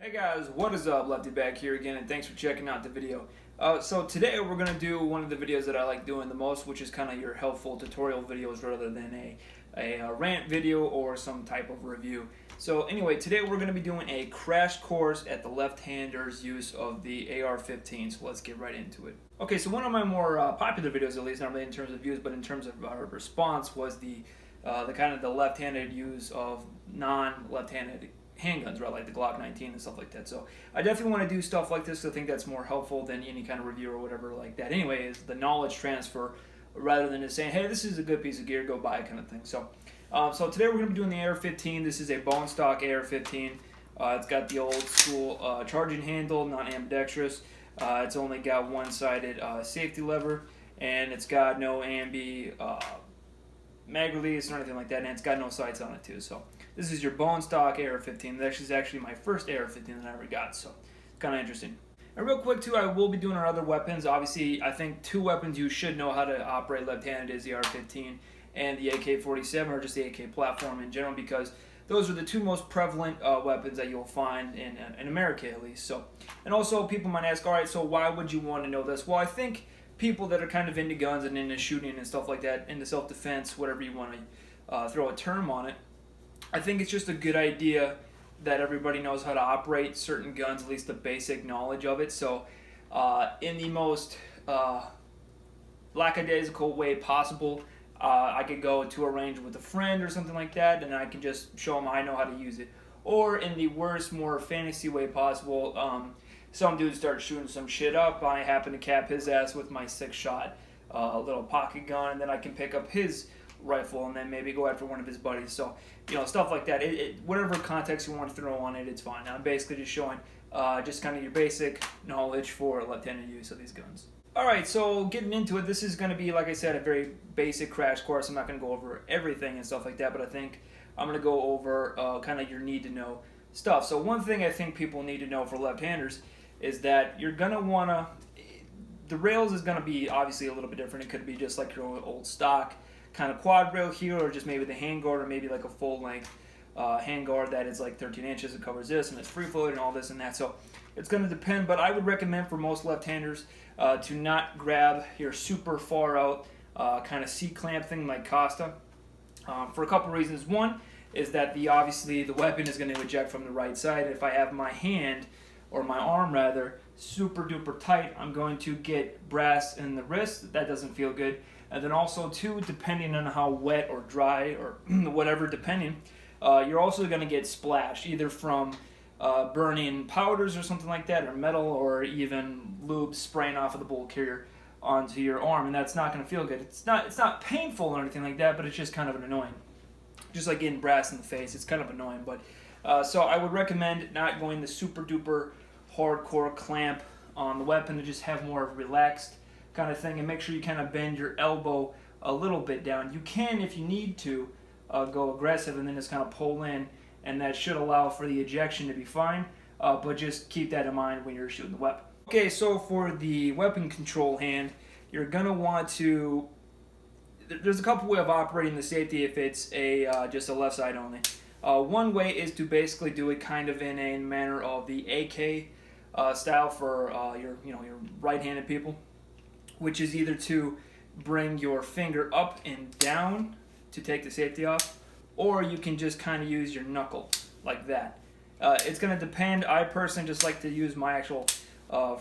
Hey guys, what is up? Lefty back here again, and thanks for checking out the video. So today we're going to do one of the videos that I like doing the most, which is kind of your helpful tutorial videos rather than a rant video or some type of review. So anyway, today we're going to be doing a crash course at the left-hander's use of the AR15, so let's get right into it. Okay, so one of my more popular videos, at least not really in terms of views, but in terms of response, was the kind of the left-handed use of non-left-handed handguns, right, like the Glock 19 and stuff like that. So I definitely want to do stuff like this. I think that's more helpful than any kind of review or whatever like that. Anyway, is the knowledge transfer rather than just saying, hey, this is a good piece of gear, go buy it kind of thing. So today we're going to be doing the AR15. This is a bone stock AR15. It's got the old school charging handle, not ambidextrous. It's only got one-sided safety lever, and it's got no ambi mag release or anything like that, and it's got no sights on it too. So this is your bone stock AR15. This is actually my first AR15 that I ever got, so it's kind of interesting. And real quick too, I will be doing our other weapons. Obviously, I think two weapons you should know how to operate left-handed is the AR15 and the AK-47, or just the AK platform in general, because those are the two most prevalent weapons that you'll find in America, at least. So, and also people might ask, all right, so why would you want to know this? Well, I think people that are kind of into guns and into shooting and stuff like that, into self-defense, whatever you want to throw a term on it, I think it's just a good idea that everybody knows how to operate certain guns, at least the basic knowledge of it. So in the most lackadaisical way possible, I could go to a range with a friend or something like that, and I can just show them I know how to use it. Or in the worst, more fantasy way possible, some dude starts shooting some shit up. I happen to cap his ass with my 6-shot little pocket gun, and then I can pick up his rifle and then maybe go after one of his buddies. So, stuff like that. Whatever context you want to throw on it, it's fine. I'm basically just showing just kind of your basic knowledge for left-handed use of these guns. Alright, so getting into it, this is going to be, like I said, a very basic crash course. I'm not going to go over everything and stuff like that, but I think I'm going to go over kind of your need-to-know stuff. So one thing I think people need to know for left-handers is that you're going to want to, the rails is going to be obviously a little bit different. It could be just like your old stock kind of quad rail here, or just maybe the handguard, or maybe like a full-length handguard that is like 13 inches. It covers this, and it's free-floating and all this and that. So it's going to depend, but I would recommend for most left-handers to not grab your super far out kind of C-clamp thing like Costa for a couple reasons. One is that obviously the weapon is going to eject from the right side. If I have my hand, or my arm rather, super duper tight, I'm going to get brass in the wrist. That doesn't feel good. And then also too, depending on how wet or dry or whatever, depending, you're also going to get splashed either from burning powders or something like that, or metal, or even lube spraying off of the bullet carrier onto your arm, and that's not going to feel good. It's not painful or anything like that, but it's just kind of annoying. Just like getting brass in the face, it's kind of annoying. But so I would recommend not going the super duper hardcore clamp on the weapon, to just have more of a relaxed kind of thing, and make sure you kind of bend your elbow a little bit down. You can, if you need to, go aggressive and then just kind of pull in, and that should allow for the ejection to be fine, but just keep that in mind when you're shooting the weapon. Okay, so for the weapon control hand, you're going to want to, there's a couple ways of operating the safety if it's just a left side only. One way is to basically do it kind of in a manner of the AK style for your right-handed people, which is either to bring your finger up and down to take the safety off, or you can just kind of use your knuckle like that. It's going to depend. I personally just like to use my actual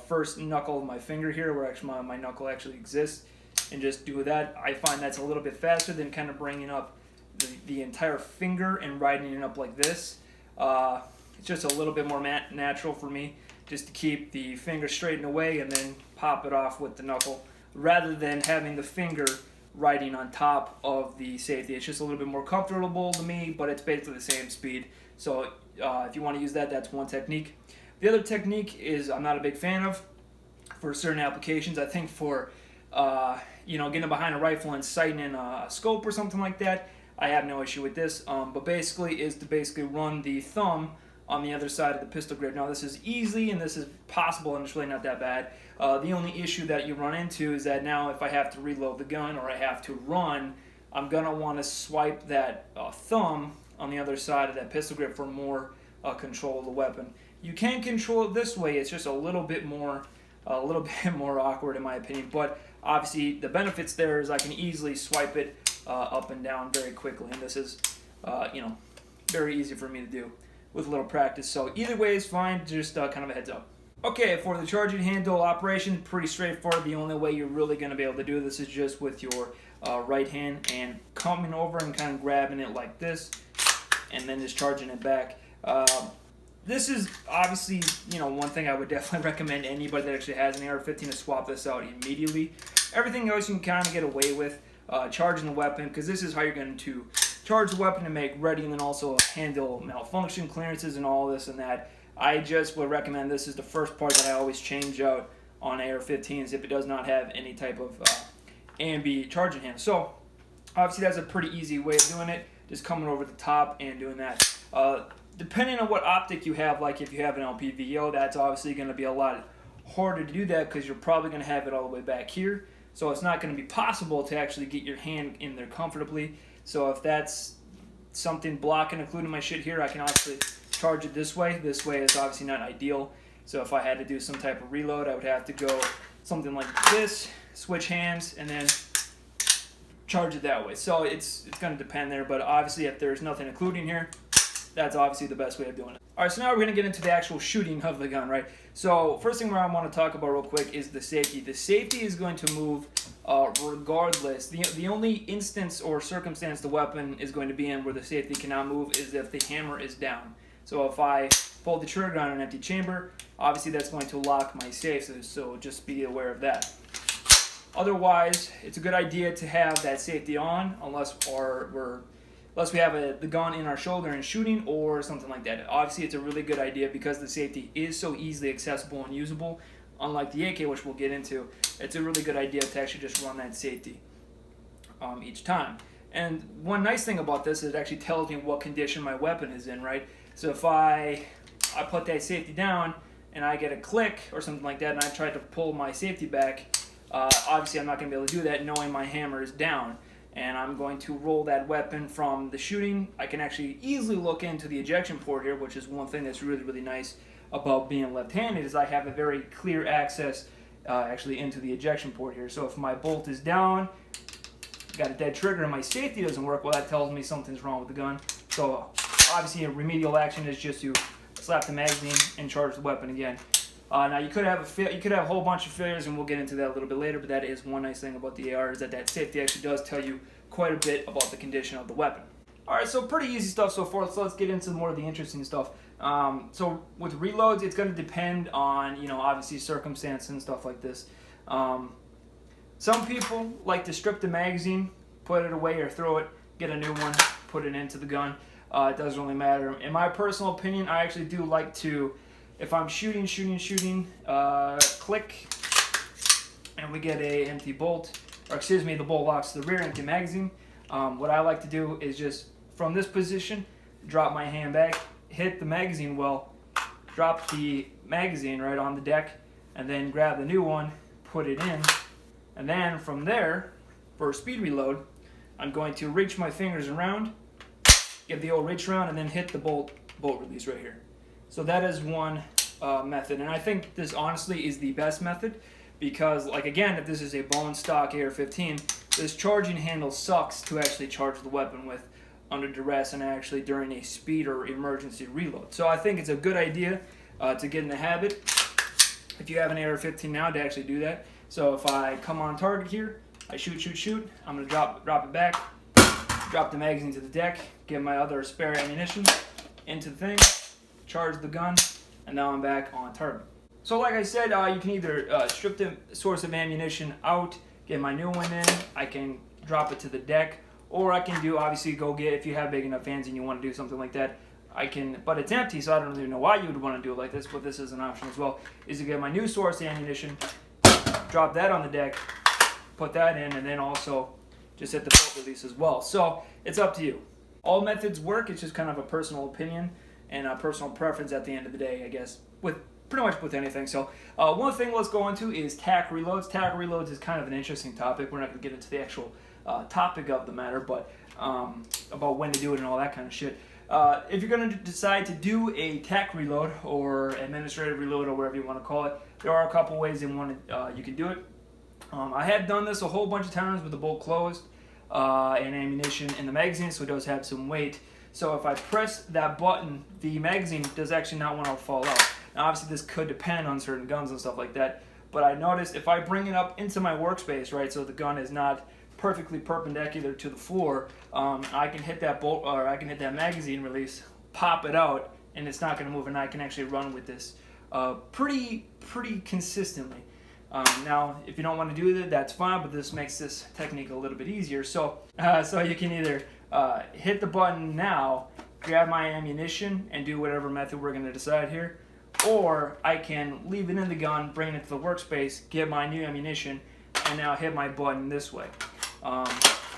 first knuckle of my finger here, where actually my knuckle actually exists, and just do that. I find that's a little bit faster than kind of bringing up the entire finger and riding it up like this. It's just a little bit more natural for me, just to keep the finger straight and away and then pop it off with the knuckle, rather than having the finger riding on top of the safety. It's just a little bit more comfortable to me, but it's basically the same speed. So if you want to use that, that's one technique. The other technique is I'm not a big fan of for certain applications. I think for getting behind a rifle and sighting in a scope or something like that, I have no issue with this. But basically is to run the thumb on the other side of the pistol grip. Now this is easy and this is possible, and it's really not that bad. The only issue that you run into is that now if I have to reload the gun or I have to run, I'm going to want to swipe that thumb on the other side of that pistol grip for more control of the weapon. You can control it this way. It's just a little bit more awkward in my opinion. But obviously the benefits there is I can easily swipe it up and down very quickly, and this is very easy for me to do with a little practice. So either way is fine, just kind of a heads up. Okay, for the charging handle operation, pretty straightforward. The only way you're really going to be able to do this is just with your right hand and coming over and kind of grabbing it like this, and then just charging it back. This is obviously, one thing I would definitely recommend anybody that actually has an AR-15 to swap this out immediately. Everything else you can kind of get away with charging the weapon, because this is how you're going to charge the weapon and make ready, and then also handle malfunction clearances and all this and that. I just would recommend this is the first part that I always change out on AR-15s if it does not have any type of ambi charging handle. So obviously that's a pretty easy way of doing it, just coming over the top and doing that. Depending on what optic you have, like if you have an LPVO, that's obviously going to be a lot harder to do that because you're probably going to have it all the way back here. So it's not going to be possible to actually get your hand in there comfortably. So if that's something blocking, including my shit here, I can obviously charge it this way. This way is obviously not ideal. So if I had to do some type of reload, I would have to go something like this, switch hands, and then charge it that way. So it's going to depend there, but obviously if there's nothing including here, that's obviously the best way of doing it. Alright, so now we're going to get into the actual shooting of the gun, right? So first thing I want to talk about real quick is the safety. The safety is going to move regardless. The only instance or circumstance the weapon is going to be in where the safety cannot move is if the hammer is down. So if I pull the trigger on an empty chamber, obviously that's going to lock my safe, so just be aware of that. Otherwise, it's a good idea to have that safety on unless we have the gun in our shoulder and shooting or something like that. Obviously, it's a really good idea because the safety is so easily accessible and usable. Unlike the AK, which we'll get into, it's a really good idea to actually just run that safety each time. And one nice thing about this is it actually tells me what condition my weapon is in, right? So if I put that safety down and I get a click or something like that and I try to pull my safety back, obviously I'm not going to be able to do that knowing my hammer is down. And I'm going to roll that weapon from the shooting. I can actually easily look into the ejection port here, which is one thing that's really, really nice about being left-handed, is I have a very clear access actually into the ejection port here. So if my bolt is down, got a dead trigger, and my safety doesn't work, well, that tells me something's wrong with the gun. So obviously a remedial action is just to slap the magazine and charge the weapon again. Now you could have a whole bunch of failures, and we'll get into that a little bit later. But that is one nice thing about the AR, is that safety actually does tell you quite a bit about the condition of the weapon. All right, so pretty easy stuff so far. So let's get into more of the interesting stuff. So with reloads, it's going to depend on obviously circumstance and stuff like this. Some people like to strip the magazine, put it away, or throw it, get a new one, put it into the gun. It doesn't really matter. In my personal opinion, I actually do like to, if I'm shooting, click, and we get a empty bolt, or excuse me, the bolt locks to the rear, empty magazine. What I like to do is just from this position, drop my hand back, hit the magazine well, drop the magazine right on the deck, and then grab the new one, put it in, and then from there, for a speed reload, I'm going to reach my fingers around, get the old reach around, and then hit the bolt release right here. So that is one method, and I think this honestly is the best method because, like, again, if this is a bone stock AR-15, this charging handle sucks to actually charge the weapon with under duress and actually during a speed or emergency reload. So I think it's a good idea to get in the habit, if you have an AR-15 now, to actually do that. So if I come on target here, I shoot, I'm going to drop it back, drop the magazine to the deck, get my other spare ammunition into the thing, charge the gun, and now I'm back on target. So like I said, you can either strip the source of ammunition out, get my new one in, I can drop it to the deck, or I can do, obviously, go get, if you have big enough hands and you want to do something like that, I can, but it's empty, so I don't really know why you would want to do it like this, but this is an option as well, is to get my new source of ammunition, drop that on the deck, put that in, and then also just hit the bolt release as well. So it's up to you. All methods work, it's just kind of a personal opinion and a personal preference at the end of the day, I guess, with pretty much with anything. So one thing let's go into is tack reloads. Tack reloads is kind of an interesting topic. We're not going to get into the actual topic of the matter, but about when to do it and all that kind of shit. if you're going to decide to do a tack reload or administrative reload or whatever you want to call it, there are a couple ways you can do it. I have done this a whole bunch of times with the bolt closed and ammunition in the magazine, so it does have some weight. So if I press that button, the magazine does actually not want to fall out. Now obviously this could depend on certain guns and stuff like that, but I noticed if I bring it up into my workspace, right, so the gun is not perfectly perpendicular to the floor, I can hit that bolt, or I can hit that magazine release, pop it out, and it's not going to move, and I can actually run with this pretty consistently. Now, if you don't want to do that, that's fine, but this makes this technique a little bit easier. So you can either hit the button now, grab my ammunition, and do whatever method we're going to decide here, or I can leave it in the gun, bring it to the workspace, get my new ammunition, and now hit my button this way.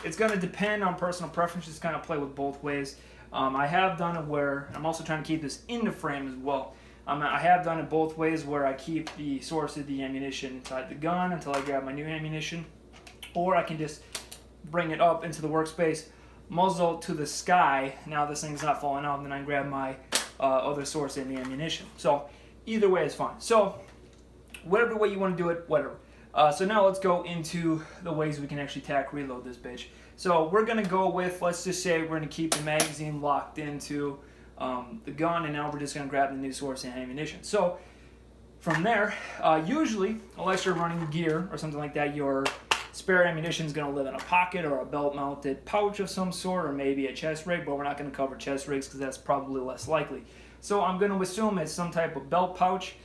It's going to depend on personal preferences, kind of play with both ways. I have done it where, I'm also trying to keep this in the frame as well. I have done it both ways where I keep the source of the ammunition inside the gun until I grab my new ammunition, or I can just bring it up into the workspace, muzzle to the sky, now this thing's not falling out, and then I grab my other source in the ammunition. So either way is fine. So whatever way you want to do it, whatever. So now let's go into the ways we can actually tack reload this bitch. So we're going to go with, let's just say we're going to keep the magazine locked into the gun, and now we're just going to grab the new source and ammunition. So from there, usually, unless you're running gear or something like that, your spare ammunition is going to live in a pocket or a belt-mounted pouch of some sort, or maybe a chest rig, but we're not going to cover chest rigs because that's probably less likely. So I'm going to assume it's some type of belt pouch,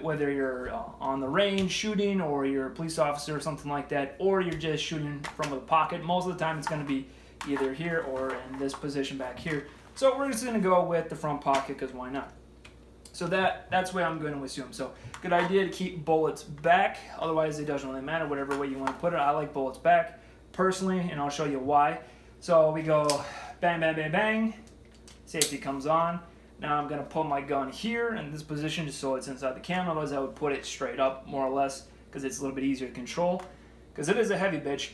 whether you're on the range shooting, or you're a police officer or something like that, or you're just shooting from a pocket. Most of the time it's going to be either here or in this position back here. So we're just going to go with the front pocket because why not? So that's what I'm going to assume. So good idea to keep bullets back. Otherwise it doesn't really matter, whatever way you want to put it. I like bullets back personally, and I'll show you why. So we go bang, bang, bang, bang. Safety comes on. Now I'm going to put my gun here in this position just so it's inside the cam. Otherwise I would put it straight up more or less because it's a little bit easier to control. Because it is a heavy bitch.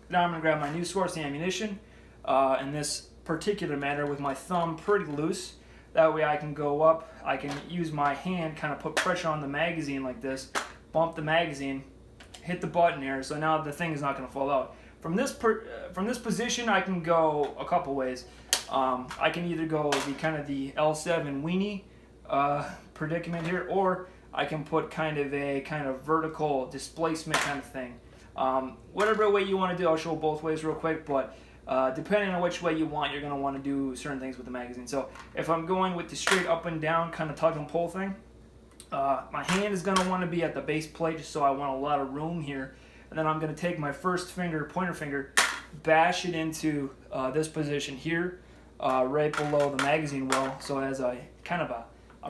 Now I'm going to grab my new source ammunition in this particular manner with my thumb pretty loose. That way I can go up, I can use my hand, kind of put pressure on the magazine like this, bump the magazine, hit the button here, so now the thing is not going to fall out. From this position I can go a couple ways. I can either go the L7 weenie predicament here, or I can put kind of vertical displacement kind of thing. Whatever way you want to do, I'll show both ways real quick, but depending on which way you want, you're going to want to do certain things with the magazine. So if I'm going with the straight up and down kind of tug and pull thing, my hand is going to want to be at the base plate just so I want a lot of room here. And then I'm going to take my first finger, pointer finger, bash it into this position here, right below the magazine well, so as a kind of a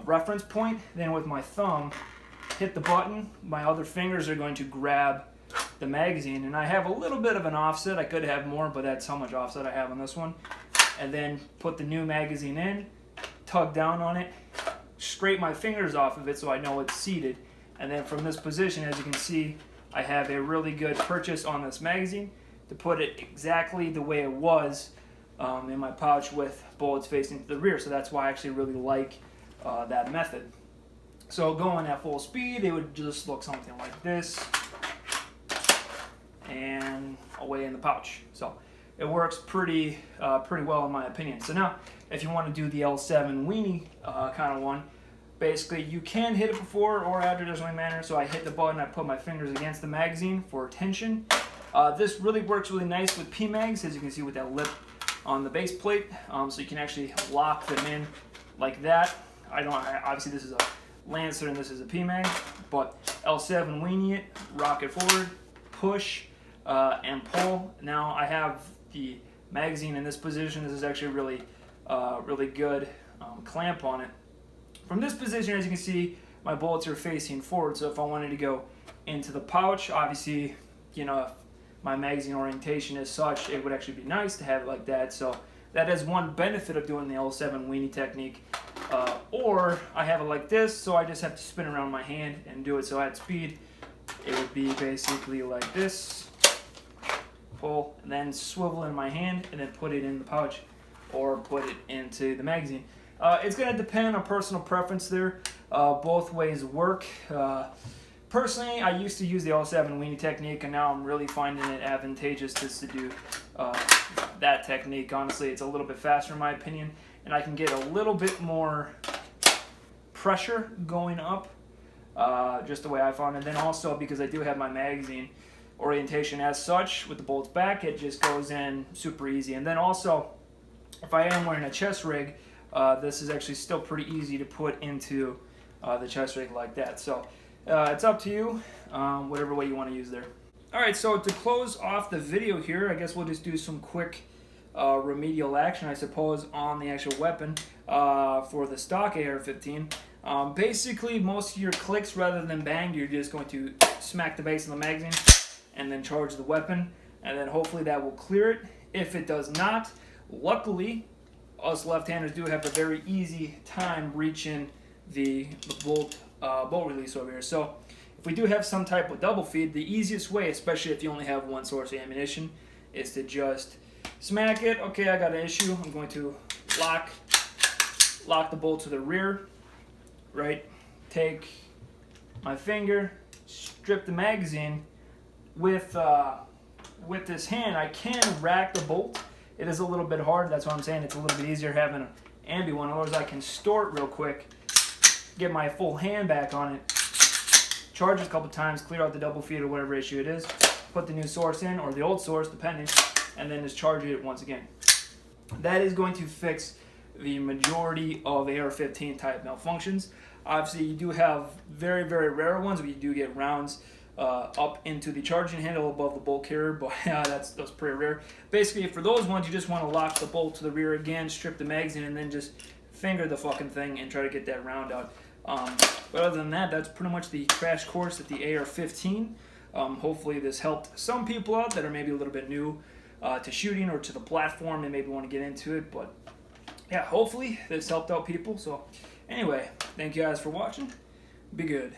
reference point. Then with my thumb, hit the button. My other fingers are going to grab the magazine, and I have a little bit of an offset. I could have more, but that's how much offset I have on this one. And then put the new magazine in, tug down on it, scrape my fingers off of it so I know it's seated. And then from this position, as you can see, I have a really good purchase on this magazine to put it exactly the way it was in my pouch with bullets facing to the rear. So that's why I actually really like that method. So going at full speed, it would just look something like this, and away in the pouch. So it works pretty well in my opinion. So now, if you want to do the L7 weenie kind of one, basically you can hit it before or after, it doesn't really matter. So I hit the button, I put my fingers against the magazine for tension. This really works really nice with PMags, as you can see with that lip on the base plate. So you can actually lock them in like that. Obviously this is a Lancer and this is a PMag, but L7 weenie it, rock it forward, push, and pull. Now I have the magazine in this position. This is actually really good clamp on it. From this position, as you can see, my bullets are facing forward. So if I wanted to go into the pouch, obviously, if my magazine orientation is such, it would actually be nice to have it like that. So that is one benefit of doing the L7 weenie technique. Or I have it like this, so I just have to spin around my hand and do it. So at speed, it would be basically like this, pull, and then swivel in my hand, and then put it in the pouch. or put it into the magazine. It's going to depend on personal preference there. Both ways work. Personally, I used to use the all-7 weenie technique, and now I'm really finding it advantageous just to do that technique. Honestly, it's a little bit faster in my opinion, and I can get a little bit more pressure going up, just the way I found it. Then also, because I do have my magazine orientation as such with the bolts back, it just goes in super easy. And then also, if I am wearing a chest rig, this is actually still pretty easy to put into the chest rig like that. So it's up to you, whatever way you want to use there. Alright, so to close off the video here, I guess we'll just do some quick remedial action, I suppose, on the actual weapon for the stock AR15. Basically, most of your clicks, rather than bang, you're just going to smack the base of the magazine and then charge the weapon, and then hopefully that will clear it. If it does not, luckily, us left-handers do have a very easy time reaching the bolt release over here. So if we do have some type of double feed, the easiest way, especially if you only have one source of ammunition, is to just smack it. Okay, I got an issue. I'm going to lock the bolt to the rear, right? Take my finger, strip the magazine. With this hand, I can rack the bolt. It is a little bit hard. That's what I'm saying. It's a little bit easier having an ambi one. Otherwise, I can store it real quick, get my full hand back on it, charge it a couple times, clear out the double feed or whatever issue it is, put the new source in, or the old source, depending, and then just charge it once again. That is going to fix the majority of AR-15 type malfunctions. Obviously, you do have very, very rare ones where you do get rounds up into the charging handle above the bolt carrier, but yeah, that's pretty rare. Basically, for those ones, you just want to lock the bolt to the rear again, strip the magazine, and then just finger the fucking thing and try to get that round out. But other than that, that's pretty much the crash course at the AR-15. Hopefully this helped some people out that are maybe a little bit new to shooting or to the platform and maybe want to get into it. But yeah, hopefully this helped out people. So anyway, thank you guys for watching. Be good.